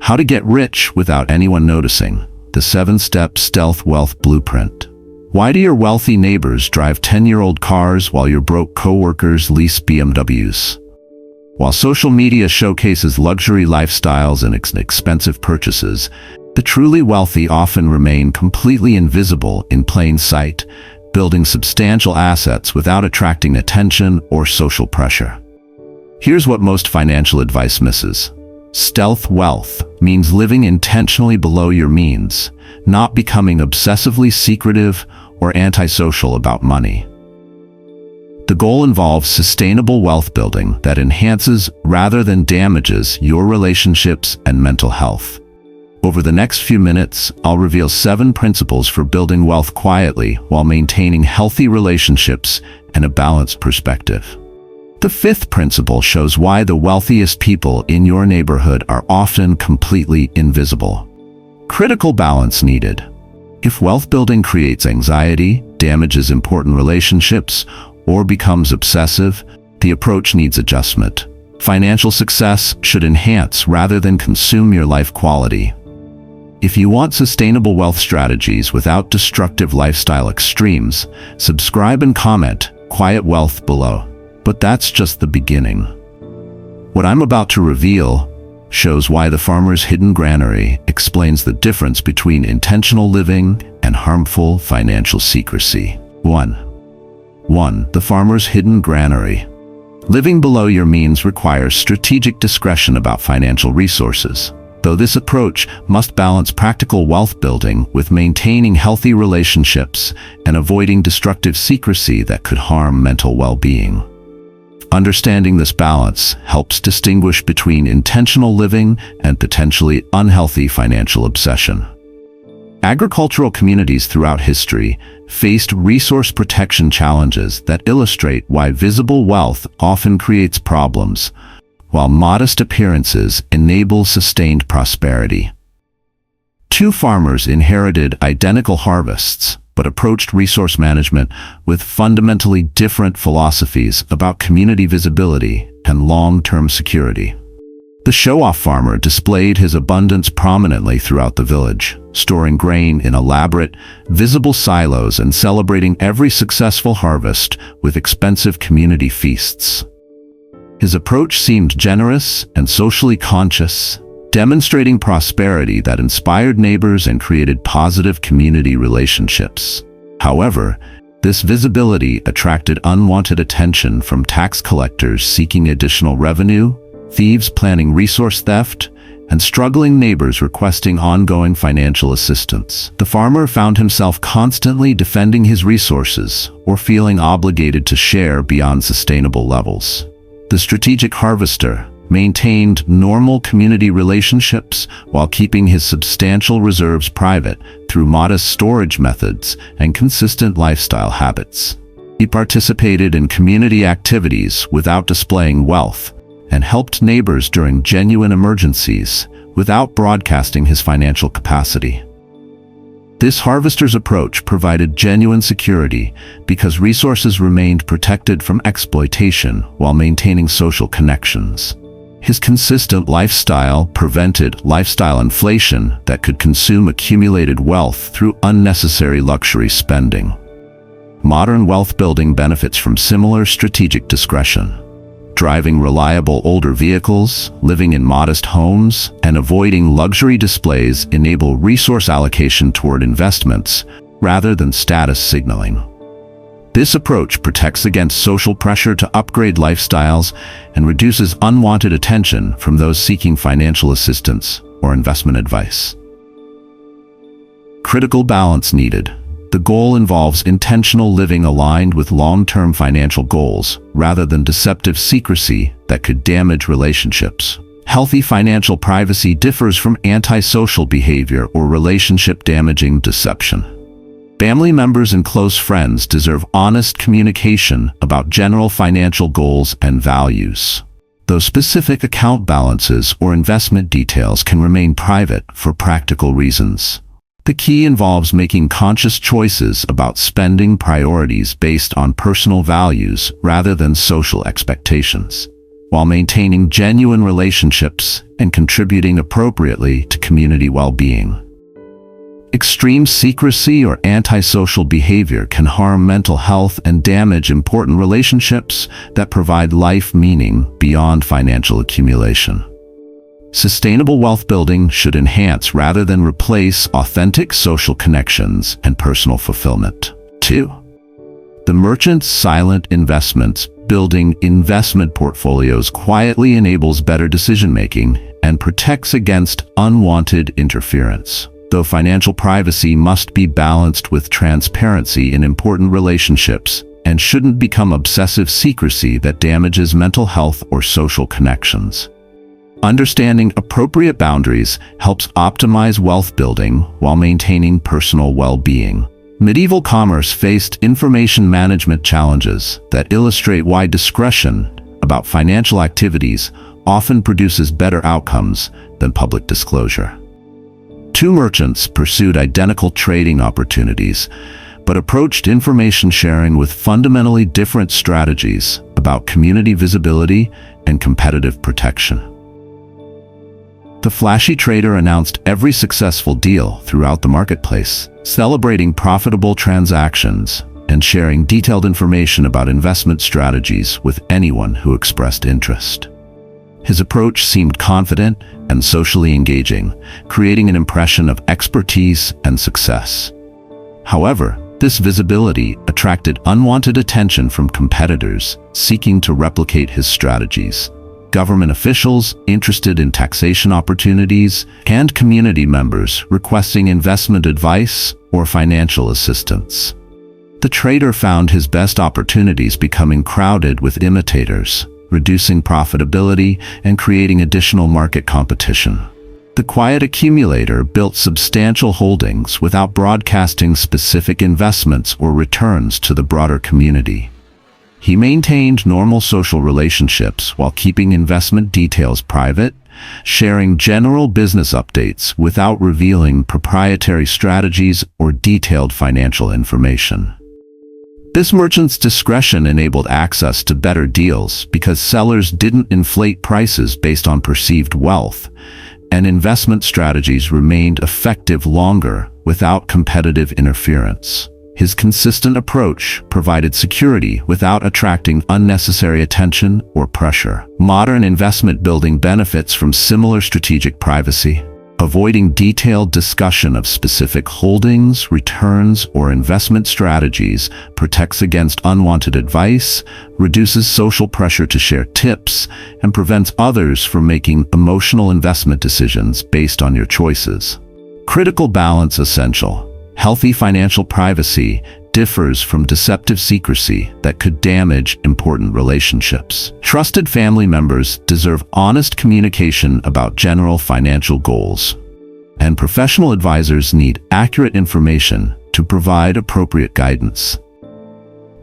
How to get rich without anyone noticing. The 7-step stealth wealth blueprint. Why do your wealthy neighbors drive 10-year-old cars while your broke coworkers lease BMWs? While social media showcases luxury lifestyles and expensive purchases, the truly wealthy often remain completely invisible in plain sight, building substantial assets without attracting attention or social pressure. Here's what most financial advice misses. Stealth wealth means living intentionally below your means, not becoming obsessively secretive or antisocial about money. The goal involves sustainable wealth building that enhances rather than damages your relationships and mental health. Over the next few minutes, I'll reveal 7 principles for building wealth quietly while maintaining healthy relationships and a balanced perspective. The 5th principle shows why the wealthiest people in your neighborhood are often completely invisible. Critical balance needed. If wealth building creates anxiety, damages important relationships, or becomes obsessive, the approach needs adjustment. Financial success should enhance rather than consume your life quality. If you want sustainable wealth strategies without destructive lifestyle extremes, subscribe and comment "Quiet Wealth" below. But that's just the beginning. What I'm about to reveal shows why the farmer's hidden granary explains the difference between intentional living and harmful financial secrecy. 1. The farmer's hidden granary. Living below your means requires strategic discretion about financial resources. Though this approach must balance practical wealth building with maintaining healthy relationships and avoiding destructive secrecy that could harm mental well-being. Understanding this balance helps distinguish between intentional living and potentially unhealthy financial obsession. Agricultural communities throughout history faced resource protection challenges that illustrate why visible wealth often creates problems, while modest appearances enable sustained prosperity. 2 farmers inherited identical harvests, but approached resource management with fundamentally different philosophies about community visibility and long-term security. The show-off farmer displayed his abundance prominently throughout the village, storing grain in elaborate, visible silos and celebrating every successful harvest with expensive community feasts. His approach seemed generous and socially conscious, demonstrating prosperity that inspired neighbors and created positive community relationships. However, this visibility attracted unwanted attention from tax collectors seeking additional revenue, thieves planning resource theft, and struggling neighbors requesting ongoing financial assistance. The farmer found himself constantly defending his resources or feeling obligated to share beyond sustainable levels. The strategic harvester maintained normal community relationships while keeping his substantial reserves private through modest storage methods and consistent lifestyle habits. He participated in community activities without displaying wealth and helped neighbors during genuine emergencies without broadcasting his financial capacity. This harvester's approach provided genuine security because resources remained protected from exploitation while maintaining social connections. His consistent lifestyle prevented lifestyle inflation that could consume accumulated wealth through unnecessary luxury spending. Modern wealth building benefits from similar strategic discretion. Driving reliable older vehicles, living in modest homes, and avoiding luxury displays enable resource allocation toward investments rather than status signaling. This approach protects against social pressure to upgrade lifestyles and reduces unwanted attention from those seeking financial assistance or investment advice. Critical balance needed. The goal involves intentional living aligned with long-term financial goals rather than deceptive secrecy that could damage relationships. Healthy financial privacy differs from antisocial behavior or relationship-damaging deception. Family members and close friends deserve honest communication about general financial goals and values. Though specific account balances or investment details can remain private for practical reasons. The key involves making conscious choices about spending priorities based on personal values rather than social expectations. while maintaining genuine relationships and contributing appropriately to community well-being. Extreme secrecy or antisocial behavior can harm mental health and damage important relationships that provide life meaning beyond financial accumulation. Sustainable wealth building should enhance rather than replace authentic social connections and personal fulfillment. 2. The merchant's silent investments. Building investment portfolios quietly enables better decision-making and protects against unwanted interference. Though financial privacy must be balanced with transparency in important relationships and shouldn't become obsessive secrecy that damages mental health or social connections. Understanding appropriate boundaries helps optimize wealth building while maintaining personal well-being. Medieval commerce faced information management challenges that illustrate why discretion about financial activities often produces better outcomes than public disclosure. Two merchants pursued identical trading opportunities, but approached information sharing with fundamentally different strategies about community visibility and competitive protection. The flashy trader announced every successful deal throughout the marketplace, celebrating profitable transactions and sharing detailed information about investment strategies with anyone who expressed interest. His approach seemed confident and socially engaging, creating an impression of expertise and success. However, this visibility attracted unwanted attention from competitors seeking to replicate his strategies. Government officials interested in taxation opportunities, and community members requesting investment advice or financial assistance. The trader found his best opportunities becoming crowded with imitators, reducing profitability and creating additional market competition. The quiet accumulator built substantial holdings without broadcasting specific investments or returns to the broader community. He maintained normal social relationships while keeping investment details private, sharing general business updates without revealing proprietary strategies or detailed financial information. This merchant's discretion enabled access to better deals because sellers didn't inflate prices based on perceived wealth, and investment strategies remained effective longer without competitive interference. His consistent approach provided security without attracting unnecessary attention or pressure. Modern investment building benefits from similar strategic privacy. Avoiding detailed discussion of specific holdings, returns, or investment strategies protects against unwanted advice, reduces social pressure to share tips, and prevents others from making emotional investment decisions based on your choices. Critical balance essential. Healthy financial privacy differs from deceptive secrecy that could damage important relationships. Trusted family members deserve honest communication about general financial goals, and professional advisors need accurate information to provide appropriate guidance.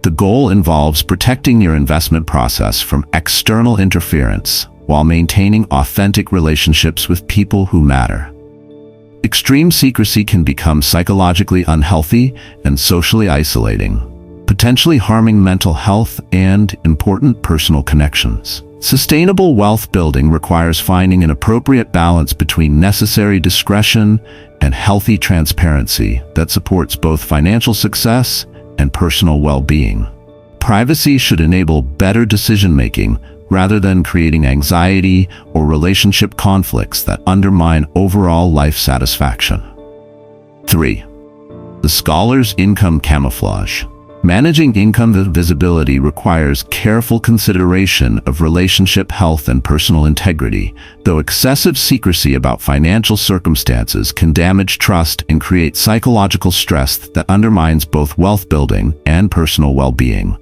The goal involves protecting your investment process from external interference while maintaining authentic relationships with people who matter. Extreme secrecy can become psychologically unhealthy and socially isolating, potentially harming mental health and important personal connections. Sustainable wealth building requires finding an appropriate balance between necessary discretion and healthy transparency that supports both financial success and personal well-being. Privacy should enable better decision-making rather than creating anxiety or relationship conflicts that undermine overall life satisfaction. 3. The scholar's income camouflage. Managing income visibility requires careful consideration of relationship health and personal integrity, though excessive secrecy about financial circumstances can damage trust and create psychological stress that undermines both wealth building and personal well-being.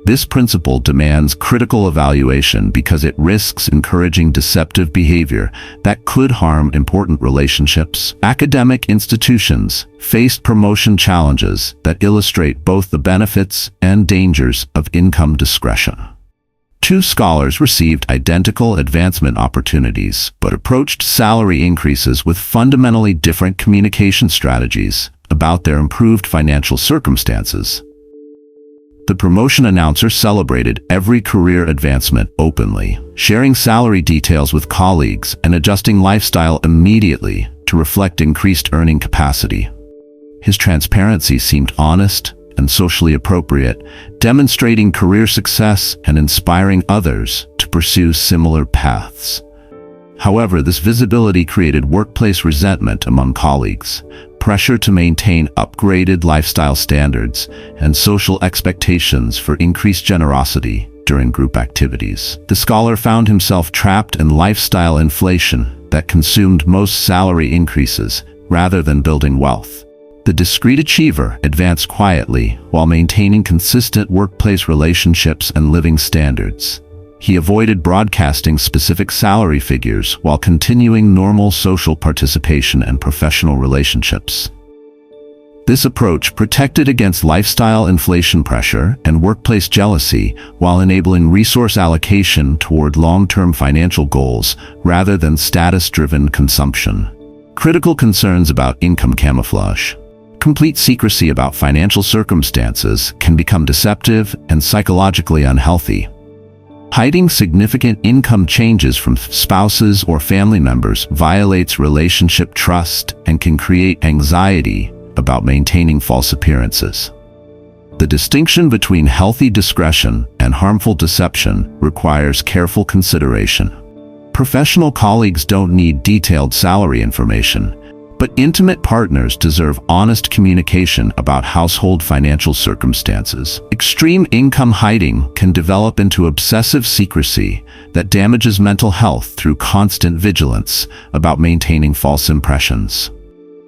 This principle demands critical evaluation because it risks encouraging deceptive behavior that could harm important relationships. Academic institutions faced promotion challenges that illustrate both the benefits and dangers of income discretion. Two scholars received identical advancement opportunities but approached salary increases with fundamentally different communication strategies about their improved financial circumstances. The promotion announcer celebrated every career advancement openly, sharing salary details with colleagues and adjusting lifestyle immediately to reflect increased earning capacity. His transparency seemed honest and socially appropriate, demonstrating career success and inspiring others to pursue similar paths. However, this visibility created workplace resentment among colleagues, pressure to maintain upgraded lifestyle standards, and social expectations for increased generosity during group activities. The scholar found himself trapped in lifestyle inflation that consumed most salary increases rather than building wealth. The discreet achiever advanced quietly while maintaining consistent workplace relationships and living standards. He avoided broadcasting specific salary figures while continuing normal social participation and professional relationships. This approach protected against lifestyle inflation pressure and workplace jealousy while enabling resource allocation toward long-term financial goals rather than status-driven consumption. Critical concerns about income camouflage. Complete secrecy about financial circumstances can become deceptive and psychologically unhealthy. Hiding significant income changes from spouses or family members violates relationship trust and can create anxiety about maintaining false appearances. The distinction between healthy discretion and harmful deception requires careful consideration. Professional colleagues don't need detailed salary information, but intimate partners deserve honest communication about household financial circumstances. Extreme income hiding can develop into obsessive secrecy that damages mental health through constant vigilance about maintaining false impressions.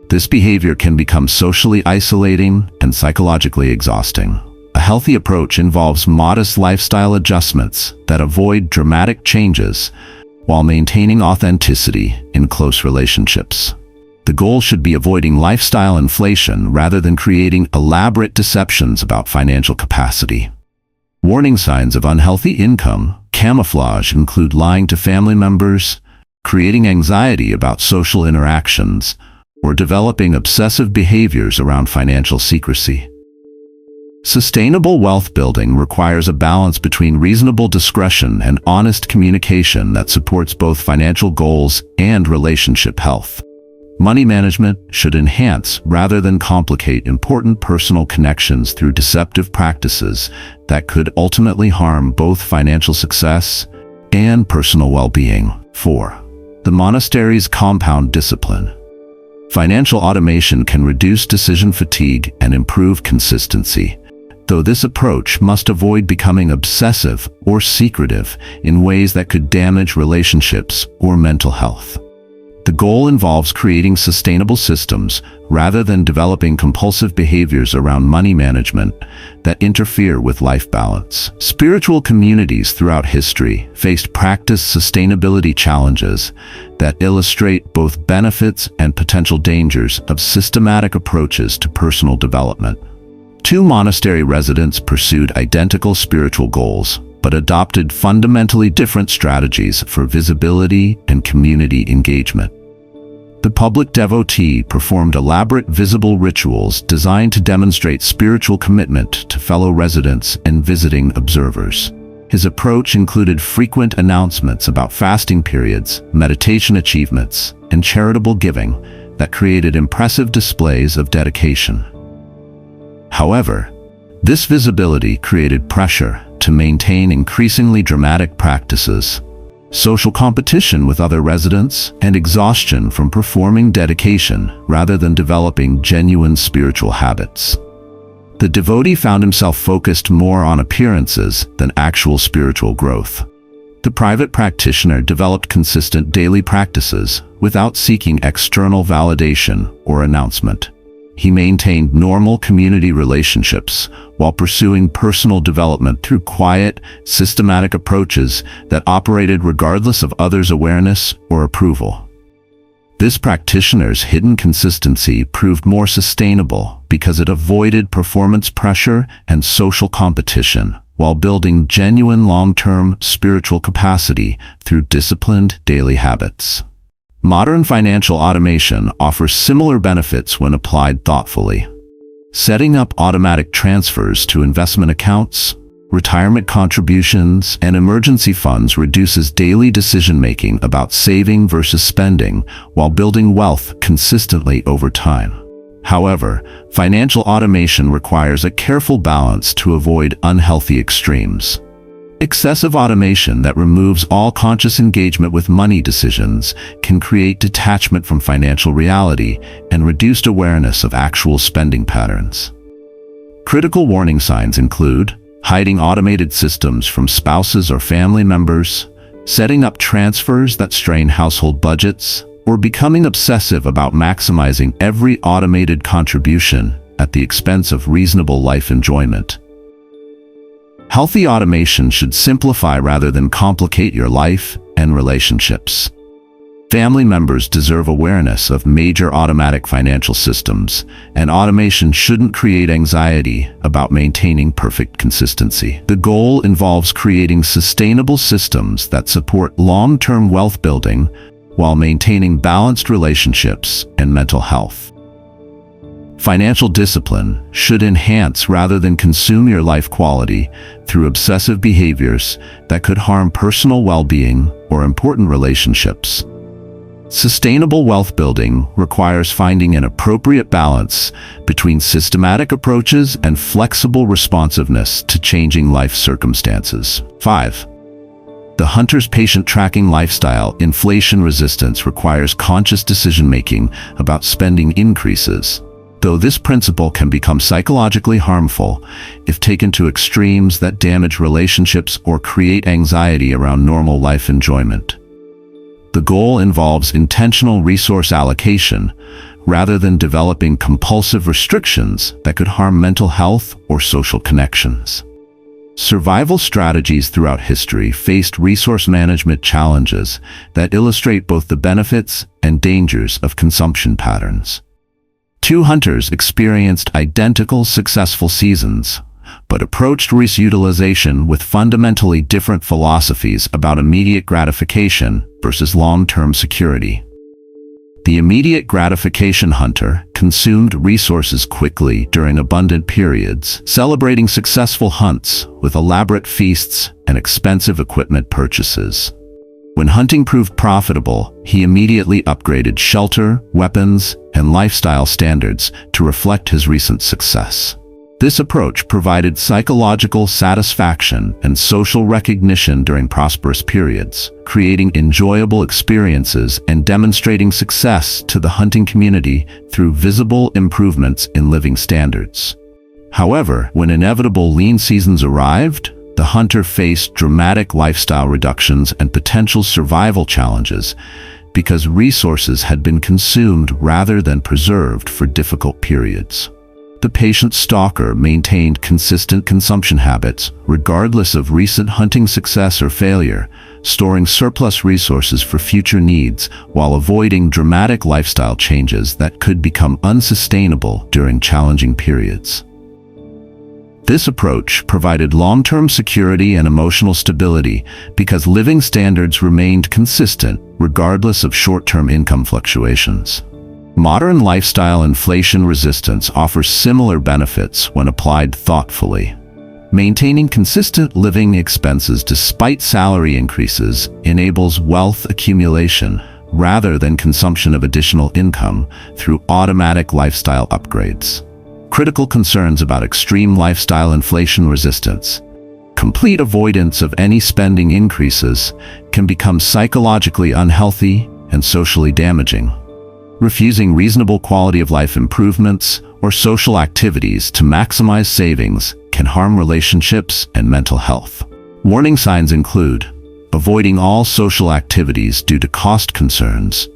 This behavior can become socially isolating and psychologically exhausting. A healthy approach involves modest lifestyle adjustments that avoid dramatic changes while maintaining authenticity in close relationships. The goal should be avoiding lifestyle inflation rather than creating elaborate deceptions about financial capacity. Warning signs of unhealthy income camouflage include lying to family members, creating anxiety about social interactions, or developing obsessive behaviors around financial secrecy. Sustainable wealth building requires a balance between reasonable discretion and honest communication that supports both financial goals and relationship health. Money management should enhance rather than complicate important personal connections through deceptive practices that could ultimately harm both financial success and personal well-being. 4. The monastery's compound discipline. Financial automation can reduce decision fatigue and improve consistency, though this approach must avoid becoming obsessive or secretive in ways that could damage relationships or mental health. The goal involves creating sustainable systems rather than developing compulsive behaviors around money management that interfere with life balance. Spiritual communities throughout history faced practice sustainability challenges that illustrate both benefits and potential dangers of systematic approaches to personal development. Two monastery residents pursued identical spiritual goals, but adopted fundamentally different strategies for visibility and community engagement. The public devotee performed elaborate visible rituals designed to demonstrate spiritual commitment to fellow residents and visiting observers. His approach included frequent announcements about fasting periods, meditation achievements, and charitable giving that created impressive displays of dedication. However, this visibility created pressure to maintain increasingly dramatic practices, social competition with other residents, and exhaustion from performing dedication rather than developing genuine spiritual habits. The devotee found himself focused more on appearances than actual spiritual growth. The private practitioner developed consistent daily practices without seeking external validation or announcement. He maintained normal community relationships while pursuing personal development through quiet, systematic approaches that operated regardless of others' awareness or approval. This practitioner's hidden consistency proved more sustainable because it avoided performance pressure and social competition while building genuine long-term spiritual capacity through disciplined daily habits. Modern financial automation offers similar benefits when applied thoughtfully. Setting up automatic transfers to investment accounts, retirement contributions, and emergency funds reduces daily decision-making about saving versus spending while building wealth consistently over time. However, financial automation requires a careful balance to avoid unhealthy extremes. Excessive automation that removes all conscious engagement with money decisions can create detachment from financial reality and reduced awareness of actual spending patterns. Critical warning signs include hiding automated systems from spouses or family members, setting up transfers that strain household budgets, or becoming obsessive about maximizing every automated contribution at the expense of reasonable life enjoyment. Healthy automation should simplify rather than complicate your life and relationships. Family members deserve awareness of major automatic financial systems, and automation shouldn't create anxiety about maintaining perfect consistency. The goal involves creating sustainable systems that support long-term wealth building while maintaining balanced relationships and mental health. Financial discipline should enhance rather than consume your life quality through obsessive behaviors that could harm personal well-being or important relationships. Sustainable wealth building requires finding an appropriate balance between systematic approaches and flexible responsiveness to changing life circumstances. 5. The hunter's patient tracking lifestyle inflation resistance requires conscious decision-making about spending increases, though this principle can become psychologically harmful if taken to extremes that damage relationships or create anxiety around normal life enjoyment. The goal involves intentional resource allocation rather than developing compulsive restrictions that could harm mental health or social connections. Survival strategies throughout history faced resource management challenges that illustrate both the benefits and dangers of consumption patterns. Two hunters experienced identical successful seasons, but approached resource utilization with fundamentally different philosophies about immediate gratification versus long-term security. The immediate gratification hunter consumed resources quickly during abundant periods, celebrating successful hunts with elaborate feasts and expensive equipment purchases. When hunting proved profitable, he immediately upgraded shelter, weapons, and lifestyle standards to reflect his recent success. This approach provided psychological satisfaction and social recognition during prosperous periods, creating enjoyable experiences and demonstrating success to the hunting community through visible improvements in living standards. However, when inevitable lean seasons arrived, the hunter faced dramatic lifestyle reductions and potential survival challenges because resources had been consumed rather than preserved for difficult periods. The patient stalker maintained consistent consumption habits regardless of recent hunting success or failure, storing surplus resources for future needs while avoiding dramatic lifestyle changes that could become unsustainable during challenging periods. This approach provided long-term security and emotional stability because living standards remained consistent regardless of short-term income fluctuations. Modern lifestyle inflation resistance offers similar benefits when applied thoughtfully. Maintaining consistent living expenses despite salary increases enables wealth accumulation rather than consumption of additional income through automatic lifestyle upgrades. Critical concerns about extreme lifestyle inflation resistance. Complete avoidance of any spending increases can become psychologically unhealthy and socially damaging. Refusing reasonable quality of life improvements or social activities to maximize savings can harm relationships and mental health. Warning signs include avoiding all social activities due to cost concerns,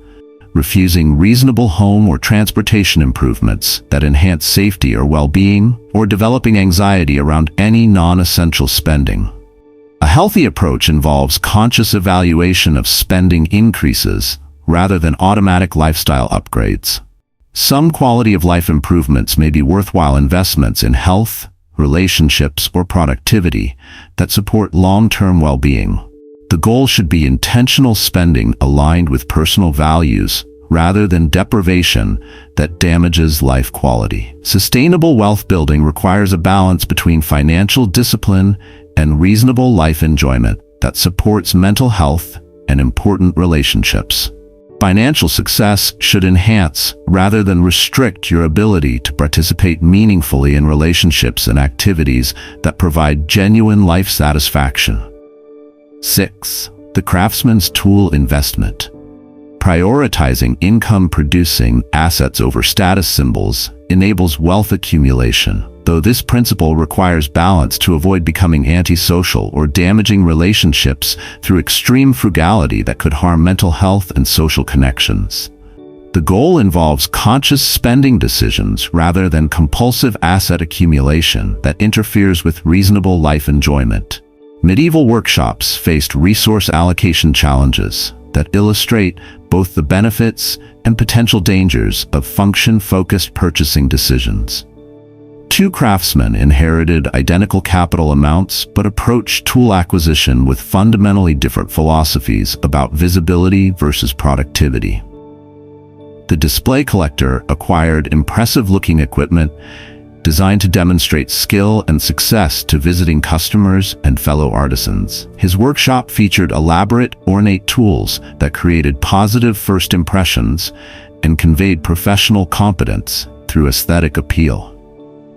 refusing reasonable home or transportation improvements that enhance safety or well-being, or developing anxiety around any non-essential spending. A healthy approach involves conscious evaluation of spending increases rather than automatic lifestyle upgrades. Some quality of life improvements may be worthwhile investments in health, relationships, or productivity that support long-term well-being. The goal should be intentional spending aligned with personal values rather than deprivation that damages life quality. Sustainable wealth building requires a balance between financial discipline and reasonable life enjoyment that supports mental health and important relationships. Financial success should enhance rather than restrict your ability to participate meaningfully in relationships and activities that provide genuine life satisfaction. 6. The Craftsman's Tool Investment. Prioritizing income-producing assets over status symbols enables wealth accumulation, though this principle requires balance to avoid becoming antisocial or damaging relationships through extreme frugality that could harm mental health and social connections. The goal involves conscious spending decisions rather than compulsive asset accumulation that interferes with reasonable life enjoyment. Medieval workshops faced resource allocation challenges that illustrate both the benefits and potential dangers of function-focused purchasing decisions. Two craftsmen inherited identical capital amounts but approached tool acquisition with fundamentally different philosophies about visibility versus productivity. The display collector acquired impressive-looking equipment designed to demonstrate skill and success to visiting customers and fellow artisans. His workshop featured elaborate, ornate tools that created positive first impressions and conveyed professional competence through aesthetic appeal.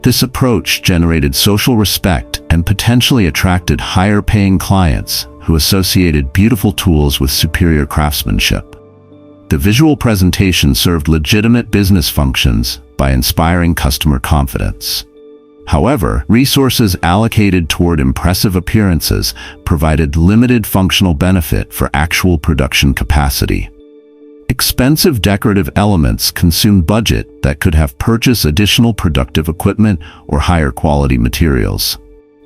This approach generated social respect and potentially attracted higher-paying clients who associated beautiful tools with superior craftsmanship. The visual presentation served legitimate business functions by inspiring customer confidence. However, resources allocated toward impressive appearances provided limited functional benefit for actual production capacity. Expensive decorative elements consumed budget that could have purchased additional productive equipment or higher quality materials.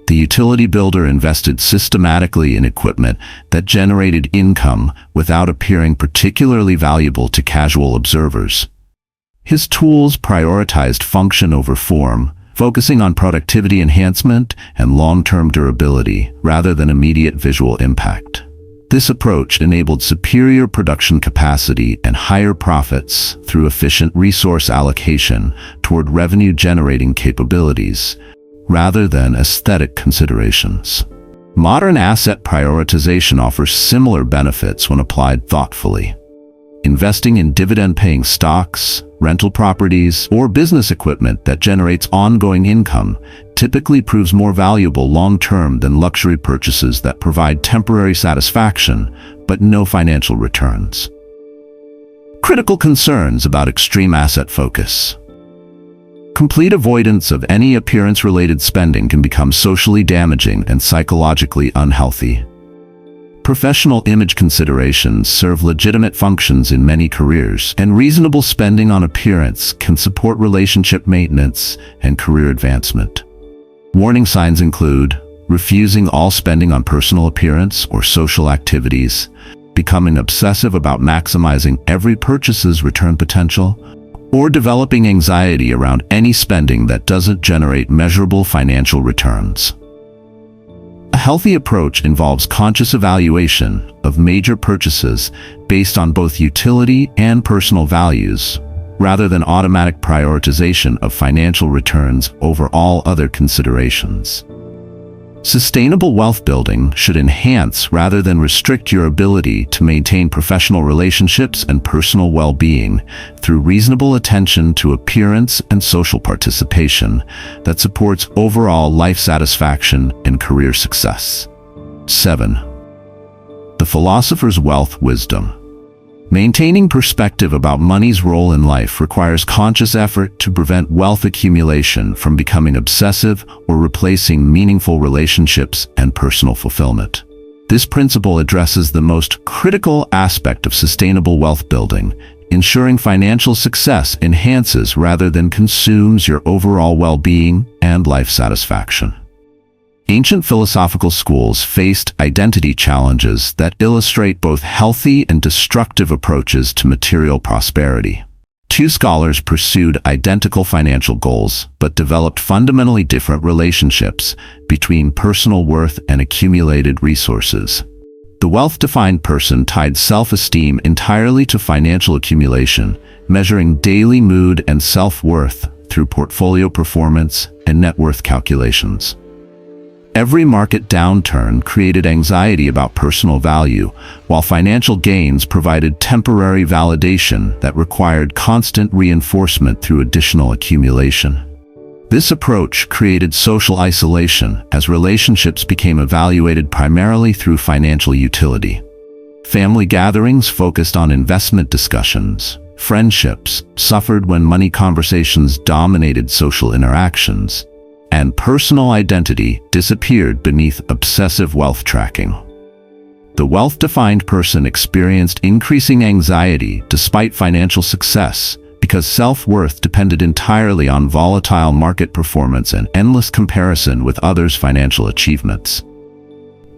The utility builder invested systematically in equipment that generated income without appearing particularly valuable to casual observers. His tools prioritized function over form, focusing on productivity enhancement and long-term durability rather than immediate visual impact. This approach enabled superior production capacity and higher profits through efficient resource allocation toward revenue-generating capabilities, rather than aesthetic considerations. Modern asset prioritization offers similar benefits when applied thoughtfully. Investing in dividend-paying stocks, rental properties, or business equipment that generates ongoing income typically proves more valuable long-term than luxury purchases that provide temporary satisfaction but no financial returns. Critical concerns about extreme asset focus. Complete avoidance of any appearance-related spending can become socially damaging and psychologically unhealthy. Professional image considerations serve legitimate functions in many careers, and reasonable spending on appearance can support relationship maintenance and career advancement. Warning signs include refusing all spending on personal appearance or social activities, becoming obsessive about maximizing every purchase's return potential, or developing anxiety around any spending that doesn't generate measurable financial returns. A healthy approach involves conscious evaluation of major purchases based on both utility and personal values, rather than automatic prioritization of financial returns over all other considerations. Sustainable wealth building should enhance rather than restrict your ability to maintain professional relationships and personal well-being through reasonable attention to appearance and social participation that supports overall life satisfaction and career success. 7. The Philosopher's Wealth Wisdom. Maintaining perspective about money's role in life requires conscious effort to prevent wealth accumulation from becoming obsessive or replacing meaningful relationships and personal fulfillment. This principle addresses the most critical aspect of sustainable wealth building, ensuring financial success enhances rather than consumes your overall well-being and life satisfaction. Ancient philosophical schools faced identity challenges that illustrate both healthy and destructive approaches to material prosperity. Two scholars pursued identical financial goals, but developed fundamentally different relationships between personal worth and accumulated resources. The wealth-defined person tied self-esteem entirely to financial accumulation, measuring daily mood and self-worth through portfolio performance and net worth calculations. Every market downturn created anxiety about personal value, while financial gains provided temporary validation that required constant reinforcement through additional accumulation. This approach created social isolation as relationships became evaluated primarily through financial utility. Family gatherings focused on investment discussions. Friendships suffered when money conversations dominated social interactions, and personal identity disappeared beneath obsessive wealth tracking. The wealth-defined person experienced increasing anxiety despite financial success because self-worth depended entirely on volatile market performance and endless comparison with others' financial achievements.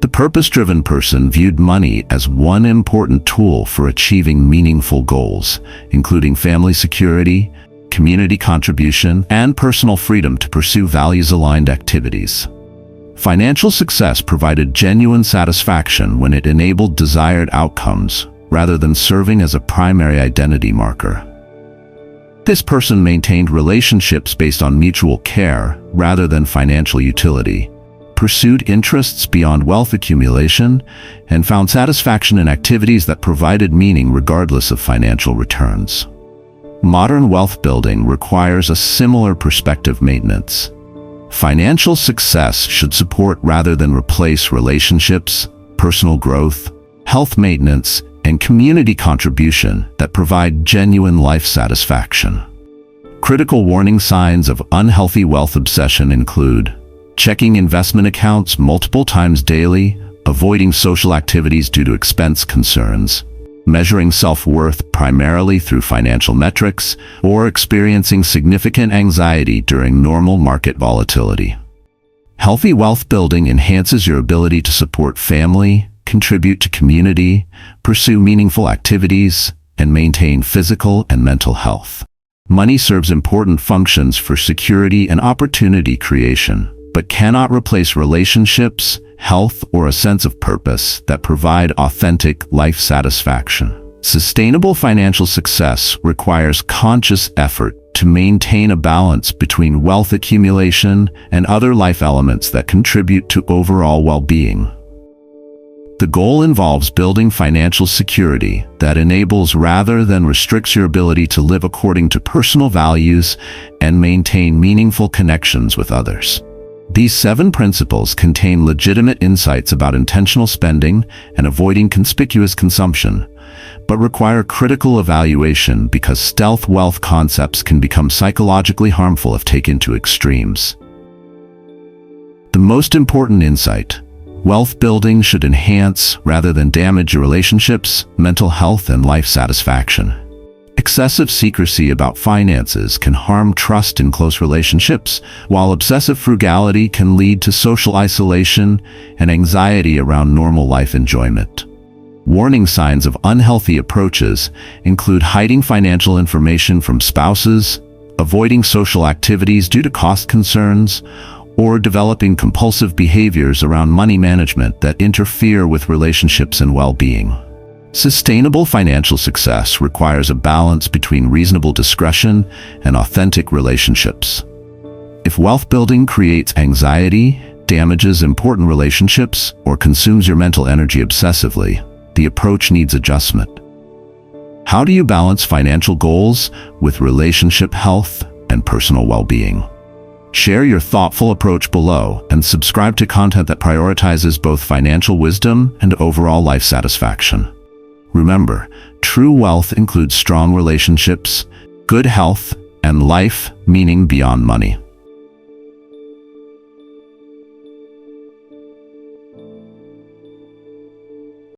The purpose-driven person viewed money as one important tool for achieving meaningful goals, including family security, community contribution, and personal freedom to pursue values-aligned activities. Financial success provided genuine satisfaction when it enabled desired outcomes, rather than serving as a primary identity marker. This person maintained relationships based on mutual care rather than financial utility, pursued interests beyond wealth accumulation, and found satisfaction in activities that provided meaning regardless of financial returns. Modern wealth building requires a similar perspective maintenance. Financial success should support rather than replace relationships, personal growth, health maintenance, and community contribution that provide genuine life satisfaction. Critical warning signs of unhealthy wealth obsession include checking investment accounts multiple times daily, avoiding social activities due to expense concerns, measuring self-worth primarily through financial metrics, or experiencing significant anxiety during normal market volatility. Healthy wealth building enhances your ability to support family, contribute to community, pursue meaningful activities, and maintain physical and mental health. Money serves important functions for security and opportunity creation, but cannot replace relationships, health, or a sense of purpose that provide authentic life satisfaction. Sustainable financial success requires conscious effort to maintain a balance between wealth accumulation and other life elements that contribute to overall well-being. The goal involves building financial security that enables rather than restricts your ability to live according to personal values and maintain meaningful connections with others. These 7 principles contain legitimate insights about intentional spending and avoiding conspicuous consumption, but require critical evaluation because stealth wealth concepts can become psychologically harmful if taken to extremes. The most important insight: wealth building should enhance rather than damage your relationships, mental health, and life satisfaction. Excessive secrecy about finances can harm trust in close relationships, while obsessive frugality can lead to social isolation and anxiety around normal life enjoyment. Warning signs of unhealthy approaches include hiding financial information from spouses, avoiding social activities due to cost concerns, or developing compulsive behaviors around money management that interfere with relationships and well-being. Sustainable financial success requires a balance between reasonable discretion and authentic relationships. If wealth building creates anxiety, damages important relationships, or consumes your mental energy obsessively, the approach needs adjustment. How do you balance financial goals with relationship health and personal well-being? Share your thoughtful approach below and subscribe to content that prioritizes both financial wisdom and overall life satisfaction. Remember, true wealth includes strong relationships, good health, and life meaning beyond money.